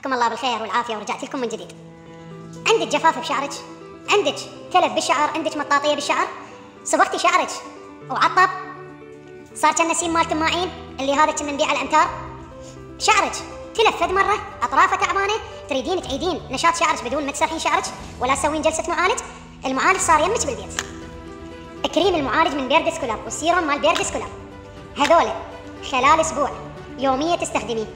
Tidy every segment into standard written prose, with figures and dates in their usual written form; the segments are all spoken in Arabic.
مساكم الله بالخير والعافيه ورجعت لكم من جديد. عندك جفاف بشعرك، عندك تلف بالشعر، عندك مطاطيه بالشعر، صبغتي شعرك وعطب، صار كان نسيم مال تماعين اللي هذا كنا نبيعه على الامتار، شعرك تلف فد مره، اطرافه تعبانه، تريدين تعيدين نشاط شعرك بدون ما تسرحين شعرك ولا تسوين جلسه معالج. المعالج صار يمك بالبيت. كريم المعالج من بيردس كولاب والسيروم مال بيردس كولاب، هذول خلال اسبوع يوميا تستخدمين.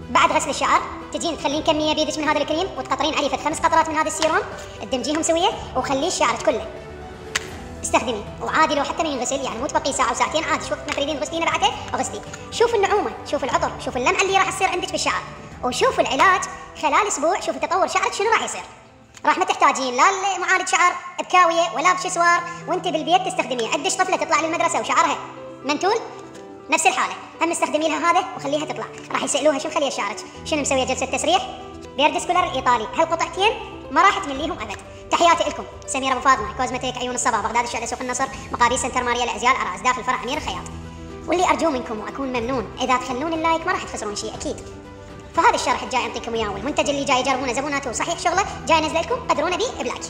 بعد غسل الشعر تجين تخلين كميه بيدك من هذا الكريم وتقطرين عليه 5 قطرات من هذا السيروم، تدمجيهم سويه وخليه شعرك كله استخدميه. وعادي لو حتى ما ينغسل، يعني مو تبقي ساعه وساعتين، عادي شوف ما تريدين تغسلينه بعدين اغسلي. شوف النعومه، شوف العطر، شوف اللمعه اللي راح تصير عندك بالشعر، وشوف العلاج خلال اسبوع. شوف تطور شعرك شنو راح يصير. راح ما تحتاجين لا معالج شعر بكاويه ولا بشسوار وانت بالبيت تستخدميه. عندك طفله تطلع للمدرسه وشعرها منتول، نفس الحاله هم استخدمي لها هذا وخليها تطلع. راح يسالوها شو مخليه شعرك، شنو مسويه جلسه تسريح؟ بيردس كولر الايطالي، هالقطعتين ما راح تمليهم ابد. تحياتي لكم. سميره ابو فاطمه، كوزمتيك عيون الصبا، بغداد الشهداء، سوق النصر، مقابيس سنتر ماريا العزيال، عراس، داخل فرع امير الخياط. واللي ارجو منكم واكون ممنون اذا تخلون اللايك، ما راح تخسرون شيء اكيد. فهذا الشرح الجاي اعطيكم اياه، والمنتج اللي جاي يجربونه زبوناته وصحيح شغله جاي انزل لكم، قدرونا بيه بلايك.